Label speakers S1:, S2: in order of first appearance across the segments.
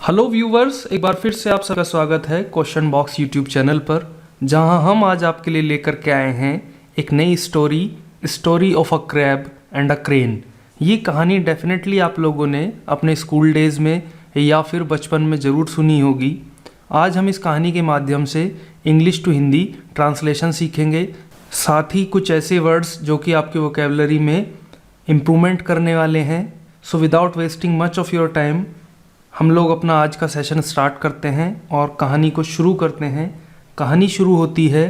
S1: Hello viewers, एक बार फिर से आप सबका स्वागत है क्वेश्चन बॉक्स यूट्यूब चैनल पर, जहां हम आज आपके लिए लेकर के आए हैं एक नई story of a crab and a crane. ये कहानी डेफिनेटली आप लोगों ने अपने स्कूल डेज़ में या फिर बचपन में ज़रूर सुनी होगी। आज हम इस कहानी के माध्यम से इंग्लिश टू हिंदी ट्रांसलेशन सीखेंगे, साथ ही कुछ ऐसे वर्ड्स जो कि आपके वोकेबलरी में इम्प्रूवमेंट करने वाले हैं। So without wasting much of your time हम लोग अपना आज का सेशन स्टार्ट करते हैं और कहानी को शुरू करते हैं। कहानी शुरू होती है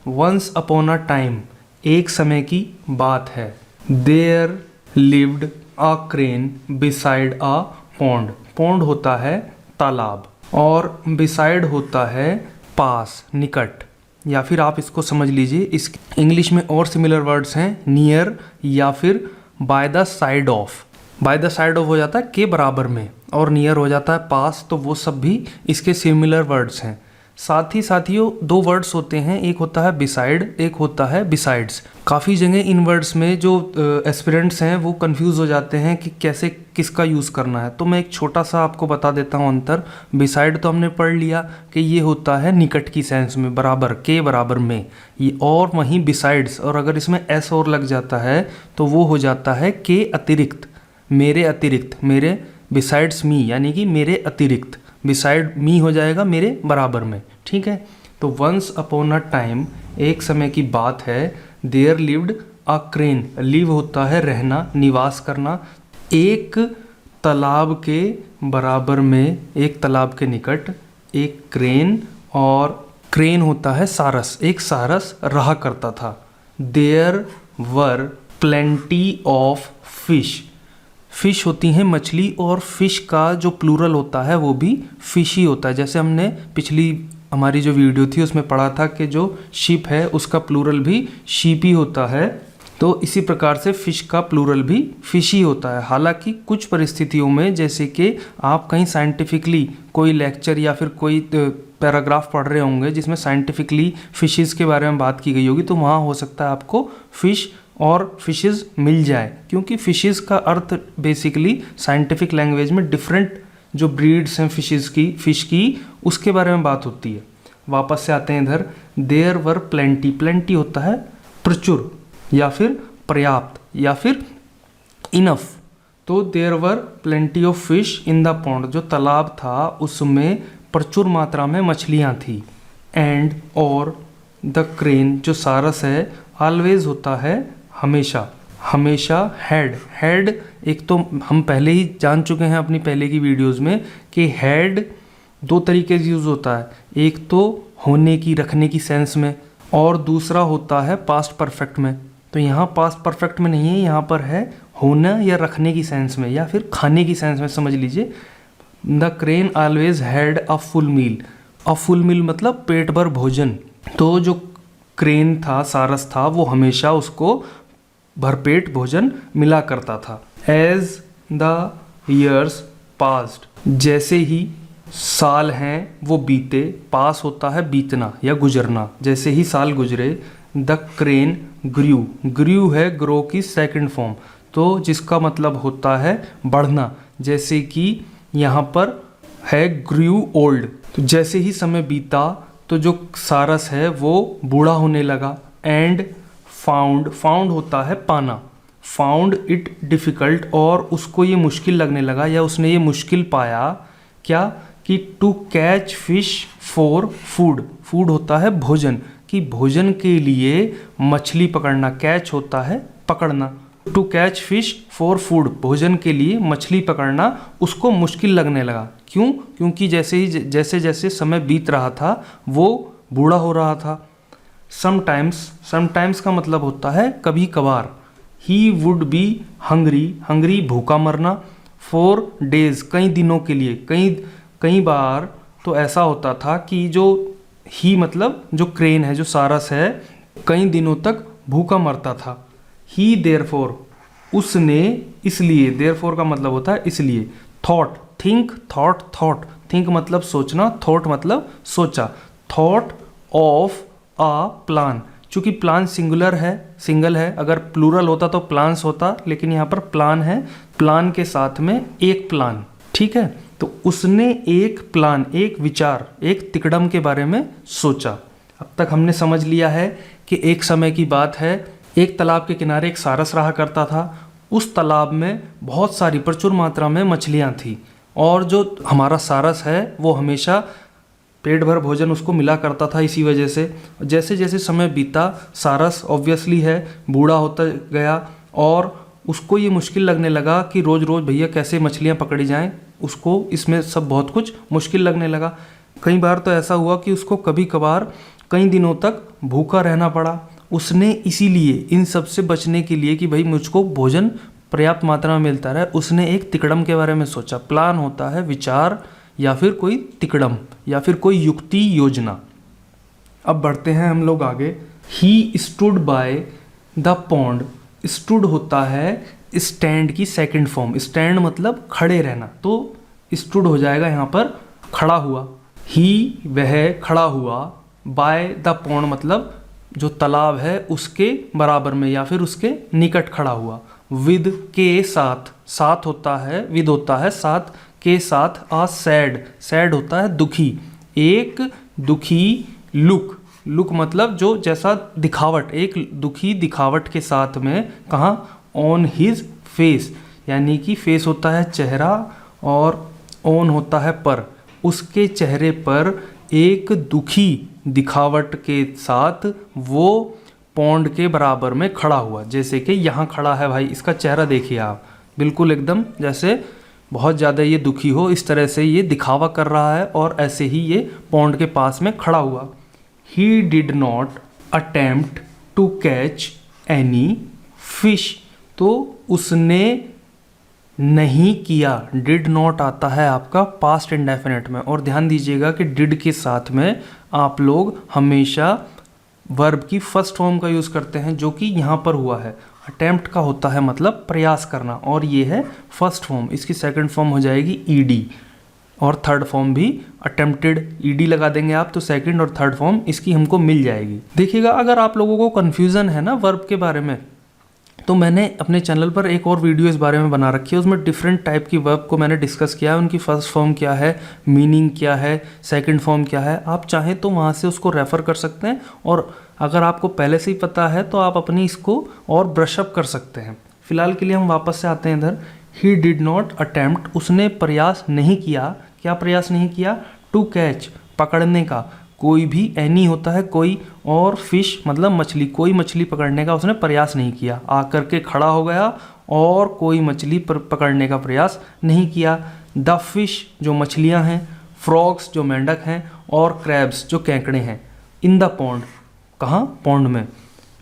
S1: वंस अपॉन अ टाइम, एक समय की बात है। There lived a crane beside a pond. Pond होता है तालाब और बिसाइड होता है पास, निकट, या फिर आप इसको समझ लीजिए, इस इंग्लिश में और सिमिलर वर्ड्स हैं नियर या फिर by the side of. By the side of हो जाता है के बराबर में और नियर हो जाता है पास, तो वो सब भी इसके सिमिलर वर्ड्स हैं। साथ ही साथियों दो वर्ड्स होते हैं, एक होता है बिसाइड, एक होता है बिसाइड्स। काफ़ी जगह इन वर्ड्स में जो एस्पिरेंट्स हैं वो कंफ्यूज हो जाते हैं कि कैसे किसका यूज़ करना है, तो मैं एक छोटा सा आपको बता देता हूँ अंतर। बिसाइड तो हमने पढ़ लिया कि ये होता है निकट की सेंस में, बराबर, के बराबर में ये, और वहीं बिसाइड्स, और अगर इसमें एस और लग जाता है तो वो हो जाता है के अतिरिक्त, मेरे अतिरिक्त, मेरे बिसाइड्स मी, यानी कि मेरे अतिरिक्त। बिसाइड मी हो जाएगा मेरे बराबर में, ठीक है। तो वंस अपॉन अ टाइम, एक समय की बात है। There lived a crane, live होता है रहना, निवास करना, एक तालाब के बराबर में, एक तालाब के निकट एक क्रेन, और क्रेन होता है सारस, एक सारस रहा करता था। There were plenty of fish. Fish होती हैं मछली, और फिश का जो प्लूरल होता है वो भी फिश ही होता है। जैसे हमने पिछली हमारी जो वीडियो थी उसमें पढ़ा था कि जो शिप है उसका प्लूरल भी शीप ही होता है, तो इसी प्रकार से फिश का प्लूरल भी फिश ही होता है। हालांकि कुछ परिस्थितियों में, जैसे कि आप कहीं साइंटिफिकली कोई लेक्चर या फिर कोई पैराग्राफ पढ़ रहे होंगे जिसमें साइंटिफिकली फिशेस के बारे में बात की गई होगी, तो वहाँ हो सकता है आपको फिश और फिशेस मिल जाए, क्योंकि फिशेस का अर्थ बेसिकली साइंटिफिक लैंग्वेज में डिफरेंट जो ब्रीड्स हैं फिश की उसके बारे में बात होती है। वापस से आते हैं इधर। देयर वर प्लेंटी, प्लेंटी होता है प्रचुर या फिर पर्याप्त या फिर इनफ। तो there were plenty of fish in the pond, जो तालाब था उसमें प्रचुर मात्रा में मछलियाँ थी। एंड और द क्रेन, जो सारस है, ऑलवेज होता है हमेशा, हमेशा हैड एक तो हम पहले ही जान चुके हैं अपनी पहले की वीडियोस में कि हैड दो तरीके से यूज़ होता है, एक तो होने की, रखने की सेंस में, और दूसरा होता है पास्ट परफेक्ट में। तो यहाँ पास्ट परफेक्ट में नहीं है, यहाँ पर है होना या रखने की सेंस में या फिर खाने की सेंस में, समझ लीजिए। The crane always had a full meal. A full meal मतलब पेट भर भोजन। तो जो क्रेन था, सारस था, वो हमेशा उसको भरपेट भोजन मिला करता था। एज द ईयर्स पास्ड, जैसे ही साल हैं वो बीते, पास होता है बीतना या गुजरना, जैसे ही साल गुजरे। द क्रेन ग्रू, ग्रू है ग्रो की सेकंड फॉर्म, तो जिसका मतलब होता है बढ़ना, जैसे कि यहाँ पर है ग्रू ओल्ड। तो जैसे ही समय बीता तो जो सारस है वो बूढ़ा होने लगा। एंड फाउंड होता है पाना, फाउंड इट डिफ़िकल्ट, और उसको ये मुश्किल लगने लगा या उसने ये मुश्किल पाया क्या, कि to catch fish for food. Food होता है भोजन, कि भोजन के लिए मछली पकड़ना, कैच होता है पकड़ना। To catch fish for food, भोजन के लिए मछली पकड़ना उसको मुश्किल लगने लगा। क्यों? क्योंकि जैसे जैसे समय बीत रहा था वो बूढ़ा हो रहा था। समटाइम्स का मतलब होता है कभी कभार। ही वुड बी हंग्री भूखा मरना। फॉर डेज, कई दिनों के लिए, कई बार तो ऐसा होता था कि जो ही मतलब जो क्रेन है, जो सारस है, कई दिनों तक भूखा मरता था। ही देयरफॉर, उसने, इसलिए, देयरफॉर का मतलब होता है इसलिए। थॉट, थिंक, थॉट, थिंक मतलब सोचना, थॉट मतलब सोचा। थॉट ऑफ अ प्लान, चूंकि प्लान सिंगल है, अगर प्लूरल होता तो प्लान्स होता, लेकिन यहाँ पर प्लान है, प्लान के साथ में एक प्लान, ठीक है। तो उसने एक प्लान, एक विचार, एक तिकड़म के बारे में सोचा। अब तक हमने समझ लिया है कि एक समय की बात है, एक तालाब के किनारे एक सारस रहा करता था। उस तालाब में बहुत सारी प्रचुर मात्रा में मछलियाँ थी और जो हमारा सारस है वो हमेशा पेट भर भोजन उसको मिला करता था। इसी वजह से जैसे जैसे समय बीता, सारस ऑब्वियसली है बूढ़ा होता गया और उसको ये मुश्किल लगने लगा कि रोज़ रोज़ भैया कैसे मछलियाँ पकड़ी जाएं। उसको इसमें सब बहुत कुछ मुश्किल लगने लगा। कई बार तो ऐसा हुआ कि उसको कभी कभार कई दिनों तक भूखा रहना पड़ा। उसने इसीलिए इन सब से बचने के लिए कि भाई मुझको भोजन पर्याप्त मात्रा में मिलता रहे, उसने एक तिकड़म के बारे में सोचा। प्लान होता है विचार या फिर कोई तिकड़म या फिर कोई युक्ति योजना। अब बढ़ते हैं हम लोग आगे। He stood by the pond. Stood होता है स्टैंड की सेकंड फॉर्म। स्टैंड मतलब खड़े रहना, तो स्टूड हो जाएगा यहाँ पर खड़ा हुआ। ही वह खड़ा हुआ, बाय द पॉन्ड मतलब जो तालाब है उसके बराबर में या फिर उसके निकट खड़ा हुआ। विद के साथ, साथ होता है, विद होता है साथ, के साथ। आ सैड, सैड होता है दुखी, एक दुखी लुक, लुक मतलब जो जैसा दिखावट, एक दुखी दिखावट के साथ में। कहाँ? ऑन हिज फेस, यानी कि फेस होता है चेहरा और ऑन होता है पर, उसके चेहरे पर एक दुखी दिखावट के साथ वो पौंड के बराबर में खड़ा हुआ। जैसे कि यहाँ खड़ा है भाई, इसका चेहरा देखिए आप, बिल्कुल एकदम जैसे बहुत ज़्यादा ये दुखी हो, इस तरह से ये दिखावा कर रहा है और ऐसे ही ये पौंड के पास में खड़ा हुआ। He did not attempt to catch any fish. तो उसने नहीं किया, डिड नॉट आता है आपका पास्ट इंडेफिनिट में। और ध्यान दीजिएगा कि डिड के साथ में आप लोग हमेशा वर्ब की फर्स्ट फॉर्म का यूज़ करते हैं, जो कि यहाँ पर हुआ है। अटेम्प्ट का होता है मतलब प्रयास करना और ये है फर्स्ट फॉर्म। इसकी सेकंड फॉर्म हो जाएगी ईडी और थर्ड फॉर्म भी अटेम्प्टेड। ईडी लगा देंगे आप तो सेकंड और थर्ड फॉर्म इसकी हमको मिल जाएगी। देखिएगा अगर आप लोगों को कन्फ्यूज़न है ना वर्ब के बारे में, तो मैंने अपने चैनल पर एक और वीडियो इस बारे में बना रखी है। उसमें डिफरेंट टाइप की वर्ब को मैंने डिस्कस किया है, उनकी फर्स्ट फॉर्म क्या है, मीनिंग क्या है, सेकंड फॉर्म क्या है। आप चाहें तो वहाँ से उसको रेफ़र कर सकते हैं और अगर आपको पहले से ही पता है तो आप अपनी इसको और ब्रशअप कर सकते हैं। फिलहाल के लिए हम वापस से आते हैं इधर। ही डिड नॉट अटेम्प्ट, उसने प्रयास नहीं किया। क्या प्रयास नहीं किया? टू कैच, पकड़ने का। कोई भी, एनी होता है कोई, और फिश मतलब मछली, कोई मछली पकड़ने का उसने प्रयास नहीं किया। आकर के खड़ा हो गया और कोई मछली पकड़ने का प्रयास नहीं किया। द फिश जो मछलियां हैं, फ्रॉग्स जो मेंढक हैं और क्रैब्स जो केंकड़े हैं। इन द पॉन्ड, कहाँ? पॉन्ड में।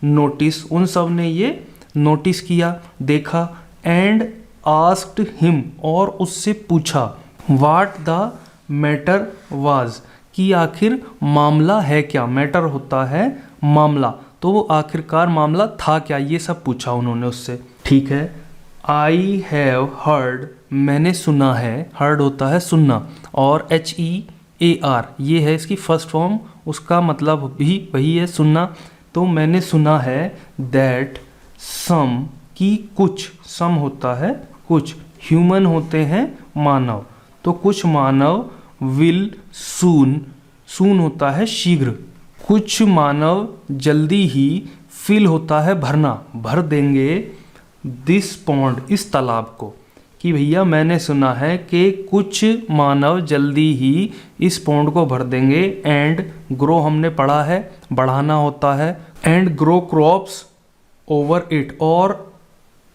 S1: नोटिस, उन सब ने ये नोटिस किया, देखा। एंड आस्क्ड हिम, और उससे पूछा। व्हाट द मैटर वाज, कि आखिर मामला है क्या। मैटर होता है मामला, तो वो आखिरकार मामला था क्या, ये सब पूछा उन्होंने उससे। ठीक है। आई हैव हर्ड, मैंने सुना है। हर्ड होता है सुनना और HEAR ये है इसकी फर्स्ट फॉर्म, उसका मतलब भी वही है सुनना। तो मैंने सुना है दैट सम, की कुछ, सम होता है कुछ, ह्यूमन होते हैं मानव, तो कुछ मानव विल सून, सून होता है शीघ्र, कुछ मानव जल्दी ही, फिल होता है भरना, भर देंगे, दिस पॉन्ड, इस तालाब को। कि भैया मैंने सुना है कि कुछ मानव जल्दी ही इस पॉन्ड को भर देंगे। एंड ग्रो हमने पढ़ा है बढ़ाना होता है, and grow crops over it, और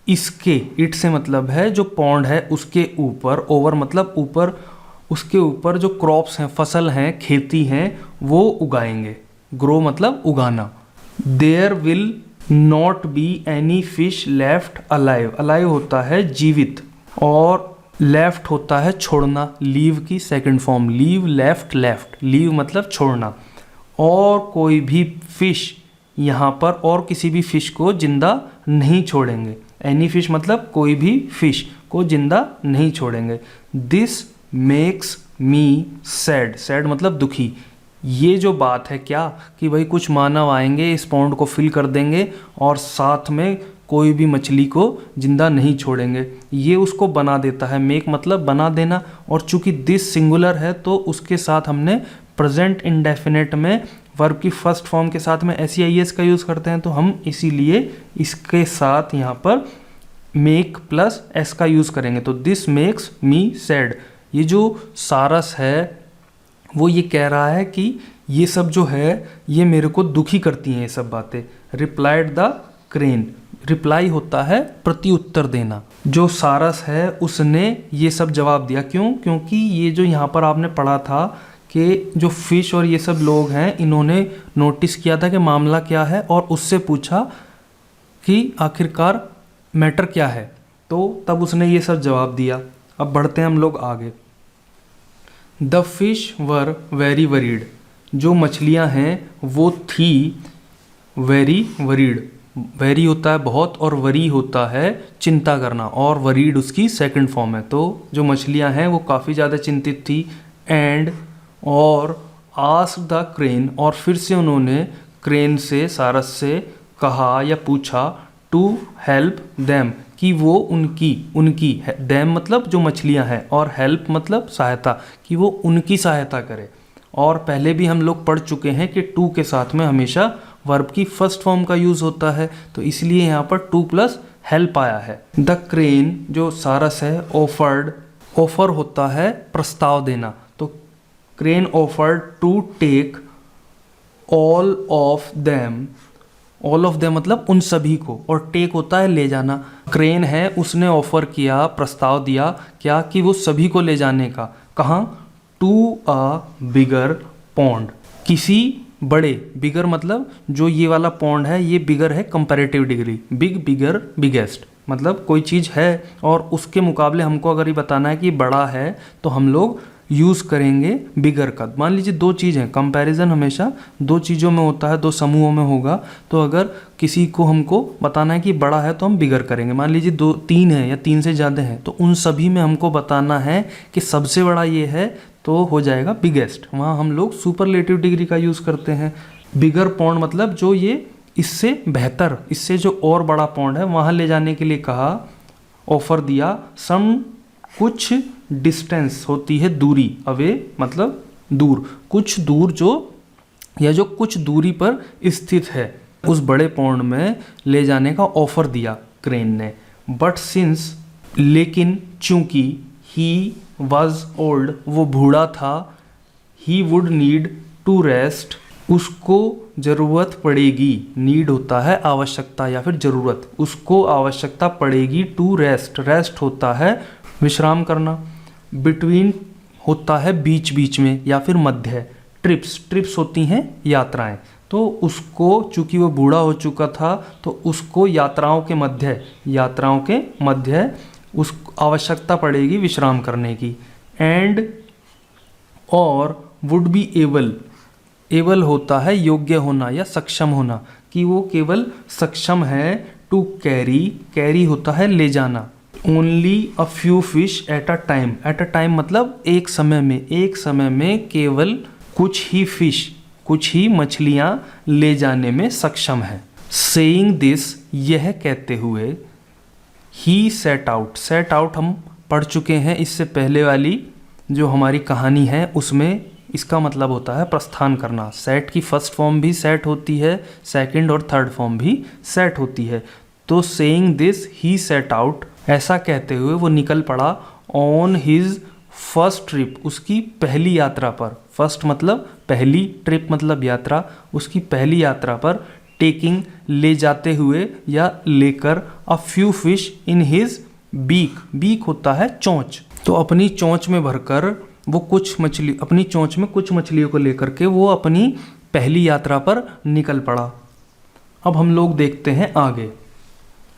S1: इसके, इट से मतलब है जो पॉन्ड है उसके ऊपर, ओवर मतलब ऊपर, उसके ऊपर जो क्रॉप्स हैं, फसल हैं, खेती हैं, वो उगाएंगे। ग्रो मतलब उगाना। There will not be any fish left alive, alive होता है जीवित और लेफ्ट होता है छोड़ना, लीव की second form, leave, left, left, leave मतलब छोड़ना। और कोई भी फिश, यहाँ पर और किसी भी फिश को जिंदा नहीं छोड़ेंगे। एनी फिश मतलब कोई भी फिश को जिंदा नहीं छोड़ेंगे। This makes me sad, sad मतलब दुखी। ये जो बात है क्या, कि भाई कुछ मानव आएंगे, इस पॉन्ड को फिल कर देंगे और साथ में कोई भी मछली को जिंदा नहीं छोड़ेंगे। ये उसको बना देता है। मेक मतलब बना देना, और चूंकि दिस सिंगुलर है तो उसके साथ हमने प्रेजेंट इंडेफिनेट में वर्ब की फर्स्ट फॉर्म के साथ में SEIS का यूज़ करते हैं, तो हम इसीलिए इसके साथ यहाँ पर मेक प्लस एस का यूज़ करेंगे। तो दिस मेक्स मी सैड। ये जो सारस है वो ये कह रहा है कि ये सब जो है ये मेरे को दुखी करती हैं ये सब बातें। Replied the crane. रिप्लाई होता है प्रत्युत्तर देना। जो सारस है उसने ये सब जवाब दिया। क्यों? क्योंकि ये जो यहाँ पर आपने पढ़ा था कि जो फिश और ये सब लोग हैं इन्होंने नोटिस किया था कि मामला क्या है, और उससे पूछा कि आखिरकार मैटर क्या है, तो तब उसने ये सब जवाब दिया। अब बढ़ते हैं हम लोग आगे। The fish were very worried. जो मछलियाँ हैं वो थी वेरी वरीड। वेरी होता है बहुत, और वरी होता है चिंता करना, और वरीड उसकी सेकंड फॉर्म है। तो जो मछलियाँ हैं वो काफ़ी ज़्यादा चिंतित थी। एंड और आस्क द क्रेन, और फिर से उन्होंने क्रेन से, सारस से कहा या पूछा, टू हेल्प देम, कि वो उनकी देम मतलब जो मछलियां हैं, और हेल्प मतलब सहायता, कि वो उनकी सहायता करे। और पहले भी हम लोग पढ़ चुके हैं कि टू के साथ में हमेशा वर्ब की फर्स्ट फॉर्म का यूज़ होता है, तो इसलिए यहाँ पर टू प्लस हेल्प आया है। द क्रेन जो सारस है, ऑफर्ड, ऑफर होता है प्रस्ताव देना, तो crane offered to take all of them. All of them मतलब उन सभी को, और टेक होता है ले जाना। क्रेन है उसने ऑफर किया, प्रस्ताव दिया क्या, कि वो सभी को ले जाने का। कहाँ? टू अ बिगर पॉन्ड, किसी बड़े। बिगर मतलब जो ये वाला पॉन्ड है ये बिगर है कंपैरेटिव डिग्री। बिग, बिगर, बिगेस्ट मतलब कोई चीज़ है और उसके मुकाबले हमको अगर ये बताना है कि बड़ा है तो हम लोग यूज़ करेंगे बिगर का। मान लीजिए दो चीज़ हैं, कंपैरिजन हमेशा दो चीज़ों में होता है, दो समूहों में होगा। तो अगर किसी को हमको बताना है कि बड़ा है तो हम बिगर करेंगे। मान लीजिए दो, तीन है या तीन से ज़्यादा हैं, तो उन सभी में हमको बताना है कि सबसे बड़ा ये है, तो हो जाएगा बिगेस्ट। वहाँ हम लोग सुपरलेटिव डिग्री का यूज़ करते हैं। बिगर पॉन्ड मतलब जो ये इससे बेहतर, इससे जो और बड़ा पॉन्ड है वहाँ ले जाने के लिए कहा, ऑफर दिया। सम कुछ डिस्टेंस होती है दूरी, अवे मतलब दूर, कुछ दूर जो, या जो कुछ दूरी पर स्थित है, उस बड़े पॉन्ड में ले जाने का ऑफर दिया क्रेन ने। बट सिंस, लेकिन चूंकि, ही वॉज ओल्ड, वो बूढ़ा था, he would need to rest, उसको ज़रूरत पड़ेगी। नीड होता है आवश्यकता या फिर ज़रूरत, उसको आवश्यकता पड़ेगी। टू रेस्ट, रेस्ट होता है विश्राम करना। बिटवीन होता है बीच बीच में या फिर मध्य। ट्रिप्स, ट्रिप्स होती हैं यात्राएं, तो उसको चूंकि वो बूढ़ा हो चुका था तो उसको यात्राओं के मध्य उस आवश्यकता पड़ेगी विश्राम करने की। एंड और वुड बी एबल, एबल होता है योग्य होना या सक्षम होना, कि वो केवल सक्षम है। टू कैरी, कैरी होता है ले जाना। Only a few fish at a time, at a time मतलब एक समय में केवल कुछ ही फिश, कुछ ही मछलियाँ ले जाने में सक्षम है। सेइंग दिस, यह कहते हुए, ही सेट आउट, सेट आउट हम पढ़ चुके हैं इससे पहले वाली जो हमारी कहानी है उसमें। इसका मतलब होता है प्रस्थान करना। सेट की फर्स्ट फॉर्म भी सेट होती है, सेकंड और थर्ड फॉर्म भी सेट होती है। तो saying this he set out, ऐसा कहते हुए वो निकल पड़ा। ऑन हिज फर्स्ट ट्रिप, उसकी पहली यात्रा पर। फर्स्ट मतलब पहली, ट्रिप मतलब यात्रा, उसकी पहली यात्रा पर। टेकिंग ले जाते हुए या लेकर। A few fish in his beak, beak होता है चोंच, तो अपनी चोंच में भरकर वो अपनी चोंच में कुछ मछलियों को लेकर के वो अपनी पहली यात्रा पर निकल पड़ा। अब हम लोग देखते हैं आगे।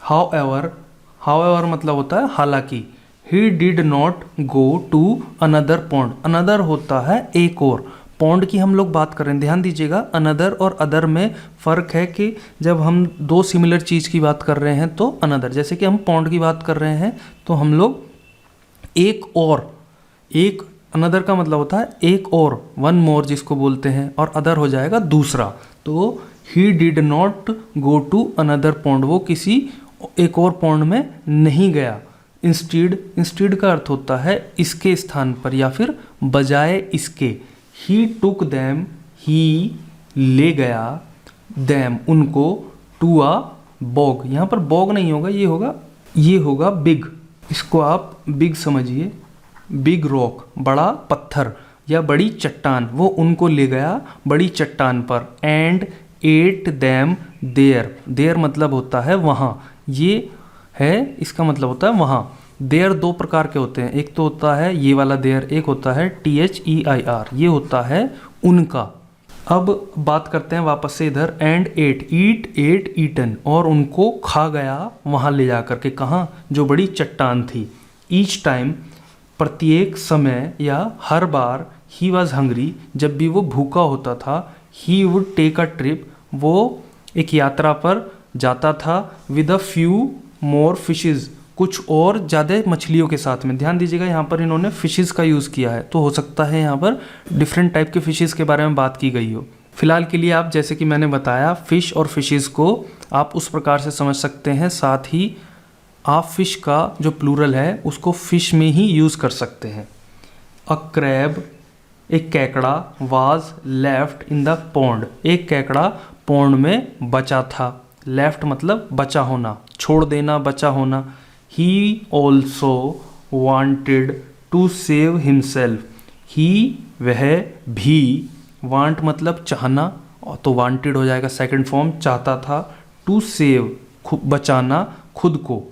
S1: हाउएवर मतलब होता है हालांकि। He did not go to another pond, another होता है एक और। पॉन्ड की हम लोग बात करें, ध्यान दीजिएगा, अनदर और अदर में फ़र्क है कि जब हम दो सिमिलर चीज़ की बात कर रहे हैं तो अनदर, जैसे कि हम पॉन्ड की बात कर रहे हैं तो हम लोग एक और, एक अनदर का मतलब होता है एक और, वन मोर जिसको बोलते हैं, और अदर हो जाएगा दूसरा। तो he did not go to another pond, वो किसी एक और पॉन्ड में नहीं गया। इंस्टीड का अर्थ होता है इसके स्थान पर या फिर बजाय इसके। ही टुक दैम, ही ले गया, दैम उनको, टू अ बॉग। यहाँ पर बॉग नहीं होगा, ये होगा बिग। इसको आप बिग समझिए, बिग रॉक, बड़ा पत्थर या बड़ी चट्टान। वो उनको ले गया बड़ी चट्टान पर। And ate them there, there मतलब होता है वहाँ, ये है इसका मतलब होता है वहाँ। देयर दो प्रकार के होते हैं, एक तो होता है ये वाला देयर, एक होता है THEIR, ये होता है उनका। अब बात करते हैं वापस से इधर। And ate, eat ate eaten, और उनको खा गया वहाँ ले जा कर के। कहाँ? जो बड़ी चट्टान थी। ईच टाइम, प्रत्येक समय या हर बार। ही वॉज हंग्री, जब भी वो भूखा होता था। He would take a trip, वो एक यात्रा पर जाता था। With a few more fishes, कुछ और ज़्यादा मछलियों के साथ में। ध्यान दीजिएगा यहाँ पर इन्होंने फिशेस का यूज़ किया है, तो हो सकता है यहाँ पर डिफरेंट टाइप के फिशेस के बारे में बात की गई हो। फिलहाल के लिए आप, जैसे कि मैंने बताया, फिश और फिशेस को आप उस प्रकार से समझ सकते हैं। साथ ही आप फिश का जो प्लूरल है उसको फिश में ही यूज़ कर सकते हैं। अ क्रैब, एक केकड़ा, was left in the pond, एक केकड़ा पॉन्ड में बचा था। लेफ्ट मतलब बचा होना, छोड़ देना, बचा होना। He also wanted to save himself, he वह भी, वांट मतलब चाहना, तो वांटेड हो जाएगा सेकंड फॉर्म, चाहता था। टू सेव बचाना खुद को,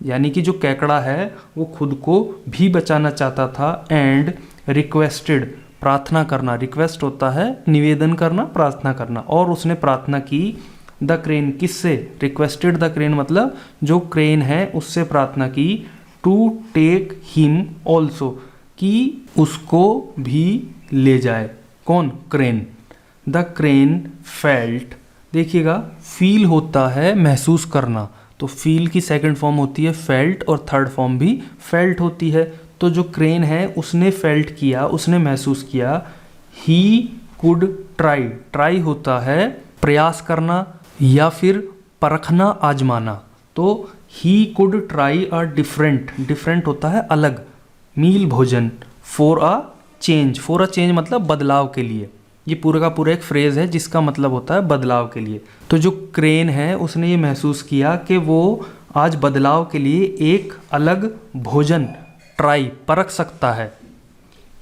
S1: यानी कि जो केकड़ा है वो खुद को भी बचाना चाहता था। एंड रिक्वेस्टेड, प्रार्थना करना, रिक्वेस्ट होता है निवेदन करना, प्रार्थना करना, और उसने प्रार्थना की। द क्रेन, किससे? रिक्वेस्टेड द क्रेन मतलब जो क्रेन है उससे प्रार्थना की। टू टेक हिम ऑल्सो, कि उसको भी ले जाए। कौन? क्रेन। द क्रेन फेल्ट, देखिएगा फील होता है महसूस करना, तो फील की सेकंड फॉर्म होती है फेल्ट और थर्ड फॉर्म भी फेल्ट होती है। तो जो क्रेन है उसने फेल्ट किया, उसने महसूस किया। ही कुड ट्राई, ट्राई होता है प्रयास करना या फिर परखना, आजमाना। तो he could try a different, different होता है अलग, मील भोजन। For a change, for a change मतलब बदलाव के लिए। ये पूरा का पूरा एक फ्रेज है जिसका मतलब होता है बदलाव के लिए। तो जो क्रेन है उसने ये महसूस किया कि वो आज बदलाव के लिए एक अलग भोजन ट्राई, परख सकता है।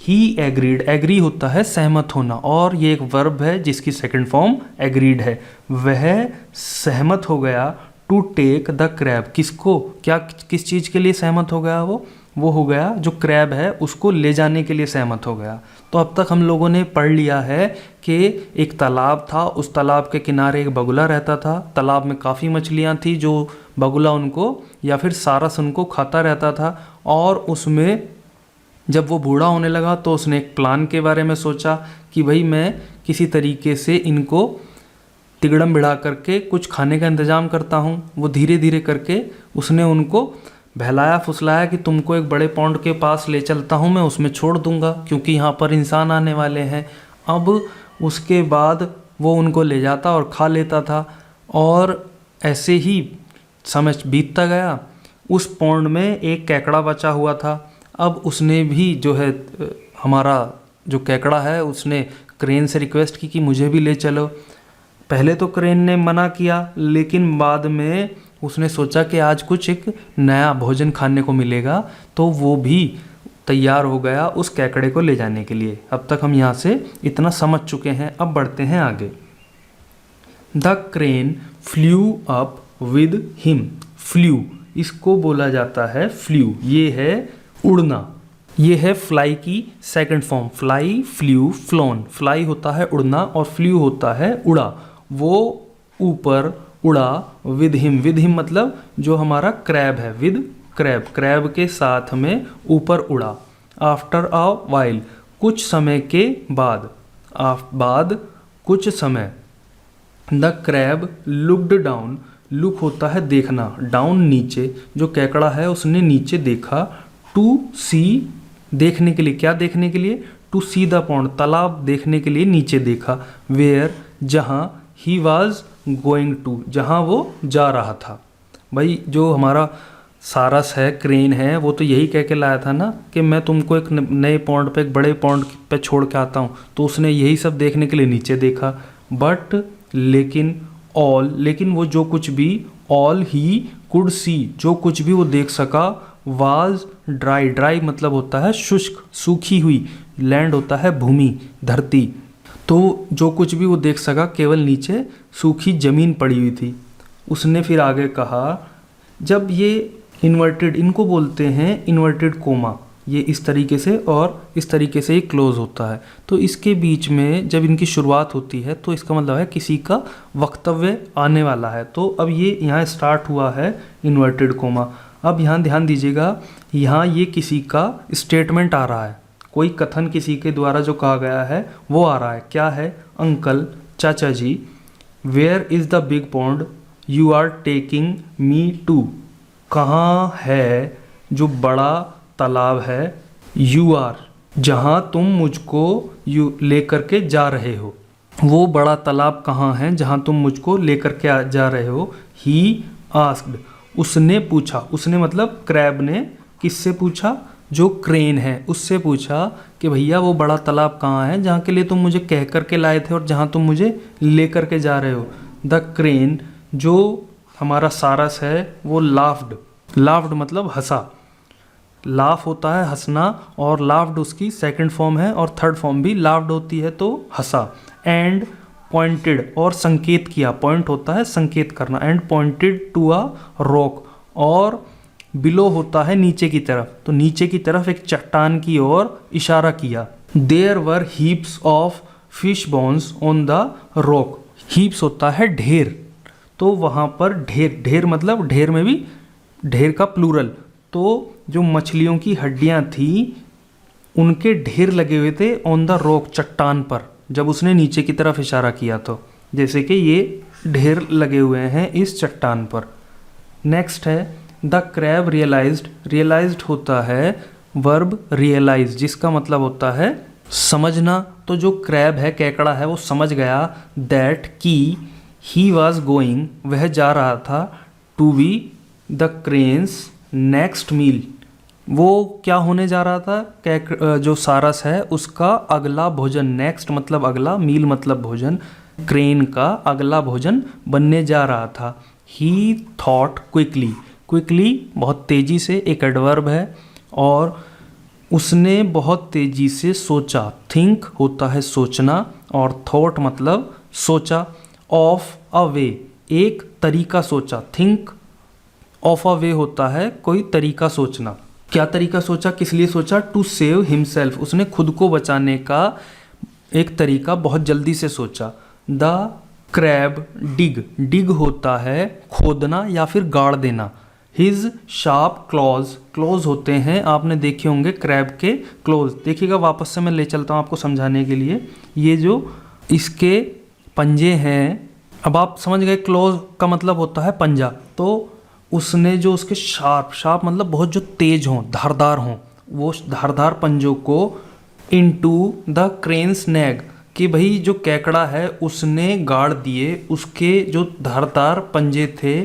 S1: ही एग्रीड, एग्री होता है सहमत होना, और ये एक वर्ब है जिसकी सेकंड फॉर्म एग्रीड है। वह सहमत हो गया। टू टेक द क्रैब, किसको, क्या, किस चीज़ के लिए सहमत हो गया? वो हो गया जो क्रैब है उसको ले जाने के लिए सहमत हो गया। तो अब तक हम लोगों ने पढ़ लिया है कि एक तालाब था, उस तालाब के किनारे एक बगुला रहता था। तालाब में काफ़ी मछलियाँ थी, जो बगुला उनको या फिर सारस उनको खाता रहता था। और उसमें जब वो बूढ़ा होने लगा तो उसने एक प्लान के बारे में सोचा कि भाई मैं किसी तरीके से इनको तिगड़म बिड़ा करके कुछ खाने का इंतज़ाम करता हूँ। वो धीरे धीरे करके उसने उनको बहलाया फुसलाया कि तुमको एक बड़े पॉन्ड के पास ले चलता हूँ, मैं उसमें छोड़ दूँगा क्योंकि यहाँ पर इंसान आने वाले हैं। अब उसके बाद वो उनको ले जाता और खा लेता था, और ऐसे ही समय बीतता गया। उस पॉन्ड में एक केकड़ा बचा हुआ था। अब उसने भी जो है, हमारा जो केकड़ा है, उसने क्रेन से रिक्वेस्ट की कि मुझे भी ले चलो। पहले तो क्रेन ने मना किया, लेकिन बाद में उसने सोचा कि आज कुछ एक नया भोजन खाने को मिलेगा, तो वो भी तैयार हो गया उस केकड़े को ले जाने के लिए। अब तक हम यहाँ से इतना समझ चुके हैं, अब बढ़ते हैं आगे। The crane flew up with him, flew इसको बोला जाता है फ्ल्यू, ये है उड़ना। ये है फ्लाई की second form, fly, flew, flown. Fly होता है उड़ना और फ्ल्यू होता है उड़ा। वो ऊपर उड़ा। विद हिम, विद हिम मतलब जो हमारा क्रैब है, विद क्रैब, क्रैब के साथ में ऊपर उड़ा। आफ्टर अ वाइल, कुछ समय के बाद, बाद कुछ समय। The crab looked down, look होता है देखना, डाउन नीचे, जो केकड़ा है उसने नीचे देखा। टू सी, देखने के लिए, क्या देखने के लिए? टू सी द पॉन्ड, तालाब देखने के लिए नीचे देखा। वेयर, जहाँ। ही वॉज गोइंग टू, जहाँ वो जा रहा था। भाई जो हमारा सारस है, क्रेन है, वो तो यही कह के लाया था ना कि मैं तुमको एक नए पॉन्ड पे, एक बड़े पॉन्ड पे छोड़ के आता हूँ। तो उसने यही सब देखने के लिए नीचे देखा। बट लेकिन वो जो कुछ भी, ऑल ही कुड सी, जो कुछ भी वो देख सका, वाज ड्राई। ड्राई मतलब होता है शुष्क, सूखी हुई। लैंड होता है भूमि, धरती। तो जो कुछ भी वो देख सका केवल नीचे सूखी जमीन पड़ी हुई थी। उसने फिर आगे कहा, जब ये इन्वर्टेड, इनको बोलते हैं इन्वर्टेड कोमा, ये इस तरीके से और इस तरीके से ये क्लोज होता है। तो इसके बीच में जब इनकी शुरुआत होती है तो इसका मतलब है किसी का वक्तव्य आने वाला है। तो अब ये यहाँ स्टार्ट हुआ है इन्वर्टेड कोमा। अब यहाँ ध्यान दीजिएगा, यहाँ ये किसी का स्टेटमेंट आ रहा है, कोई कथन किसी के द्वारा जो कहा गया है वो आ रहा है। क्या है? अंकल, चाचा जी, where is the big pond you are taking me to. कहाँ है जो बड़ा तालाब है? यू आर, जहाँ तुम मुझको यू लेकर के जा रहे हो। वो बड़ा तालाब कहाँ है जहाँ तुम मुझको लेकर के जा रहे हो? ही आस्क्ड, उसने पूछा। उसने मतलब क्रैब ने किससे पूछा? जो क्रेन है उससे पूछा कि भैया वो बड़ा तालाब कहाँ है जहाँ के लिए तुम मुझे कह कर के लाए थे और जहाँ तुम मुझे लेकर के जा रहे हो। द क्रेन, जो हमारा सारस है, वो लाफ्ड। लाफ्ड मतलब हंसा। लाफ होता है हंसना, और लाफ्ड उसकी सेकंड फॉर्म है, और थर्ड फॉर्म भी लाफ्ड होती है, तो हंसा। एंड पॉइंटेड, और संकेत किया। पॉइंट होता है संकेत करना। And pointed to a rock, और बिलो होता है नीचे की तरफ, तो नीचे की तरफ एक चट्टान की ओर इशारा किया। There were heaps of fish bones on the rock. Heaps होता है ढेर, तो वहाँ पर ढेर, ढेर मतलब ढेर में भी ढेर का प्लूरल। तो जो मछलियों की हड्डियाँ थी उनके ढेर लगे हुए थे ऑन द रॉक, चट्टान पर, जब उसने नीचे की तरफ इशारा किया तो, जैसे कि ये ढेर लगे हुए हैं इस चट्टान पर। नेक्स्ट है द क्रैब रियलाइज्ड। रियलाइज्ड होता है वर्ब रियलाइज, जिसका मतलब होता है समझना। तो जो क्रैब है, केकड़ा है, वो समझ गया दैट कि ही वॉज गोइंग, वह जा रहा था, to be the crane's next meal. वो क्या होने जा रहा था? जो सारस है उसका अगला भोजन। नेक्स्ट मतलब अगला, मील मतलब भोजन। क्रेन का अगला भोजन बनने जा रहा था। ही थॉट क्विकली। क्विकली बहुत तेज़ी से, एक एडवर्ब है, और उसने बहुत तेज़ी से सोचा। थिंक होता है सोचना, और थॉट मतलब सोचा। ऑफ अ वे, एक तरीका सोचा। थिंक ऑफ अ वे होता है कोई तरीका सोचना। क्या तरीका सोचा? किस लिए सोचा? टू सेव हिमसेल्फ, उसने खुद को बचाने का एक तरीका बहुत जल्दी से सोचा। द क्रैब डिग, डिग होता है खोदना या फिर गाड़ देना। हिज शार्प क्लॉज, क्लॉज होते हैं, आपने देखे होंगे क्रैब के क्लॉज। देखिएगा, वापस से मैं ले चलता हूँ आपको समझाने के लिए। ये जो इसके पंजे हैं, अब आप समझ गए क्लॉज का मतलब होता है पंजा। तो उसने जो उसके शार्प, शार्प मतलब बहुत जो तेज हों, धारदार हों, वो धारदार पंजों को इनटू द क्रेन्स नेक, कि भाई जो केकड़ा है उसने गाड़ दिए उसके जो धारदार पंजे थे,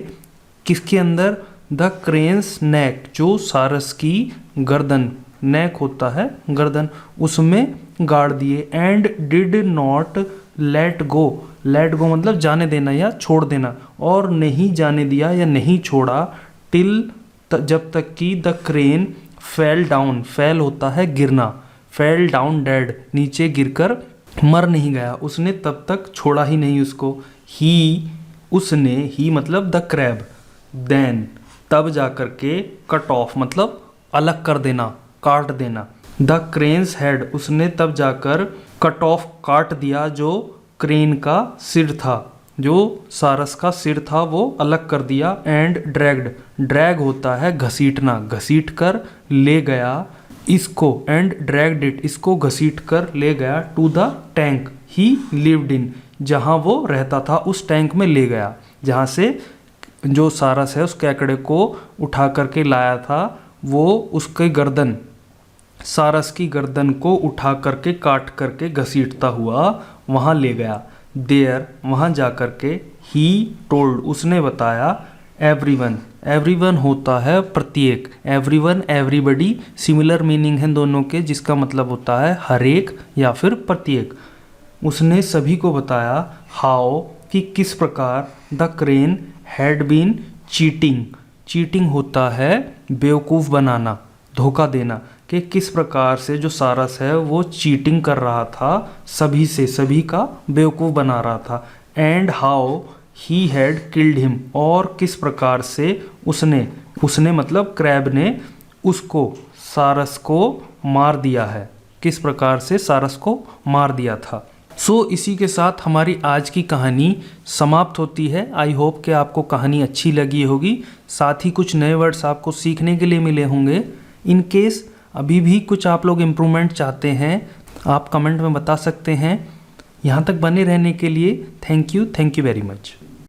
S1: किसके अंदर? द क्रेन्स नेक, जो सारस की गर्दन, नेक होता है गर्दन, उसमें गाड़ दिए। And did not let go, let go मतलब जाने देना या छोड़ देना, और नहीं जाने दिया या नहीं छोड़ा, टिल जब तक कि the crane fell down, fail होता है गिरना, फेल डाउन डेड, नीचे गिरकर मर नहीं गया, उसने तब तक छोड़ा ही नहीं उसको। ही, उसने, ही मतलब द क्रैब, देन तब जाकर के, कट ऑफ मतलब अलग कर देना, काट देना। द क्रेन्स हेड, उसने तब जाकर कट ऑफ, काट दिया जो क्रेन का सिर था, जो सारस का सिर था वो अलग कर दिया। एंड ड्रैग्ड, ड्रैग होता है घसीटना, घसीट कर ले गया इसको। एंड ड्रैग्ड इट, इसको घसीट कर ले गया। To the tank he lived in, जहाँ वो रहता था उस टैंक में ले गया, जहाँ से जो सारस है उस केकड़े को उठा करके लाया था। वो उसके गर्दन, सारस की गर्दन को उठा करके काट करके घसीटता हुआ वहाँ ले गया। देयर, वहाँ जा कर के, ही टोल्ड, उसने बताया, एवरीवन, एवरीवन होता है प्रत्येक, एवरीवन एवरीबडी सिमिलर मीनिंग है दोनों के, जिसका मतलब होता है हर एक या फिर प्रत्येक। उसने सभी को बताया हाउ कि किस प्रकार the crane had been cheating, cheating होता है बेवकूफ़ बनाना, धोखा देना, कि किस प्रकार से जो सारस है वो चीटिंग कर रहा था सभी से, सभी का बेवकूफ़ बना रहा था। And how he had killed him, और किस प्रकार से उसने मतलब क्रैब ने उसको, सारस को मार दिया है, किस प्रकार से सारस को मार दिया था। इसी के साथ हमारी आज की कहानी समाप्त होती है। आई होप कि आपको कहानी अच्छी लगी होगी, साथ ही कुछ नए वर्ड्स आपको सीखने के लिए मिले होंगे। इन केस अभी भी कुछ आप लोग इम्प्रूवमेंट चाहते हैं, आप कमेंट में बता सकते हैं। यहाँ तक बने रहने के लिए थैंक यू वेरी मच।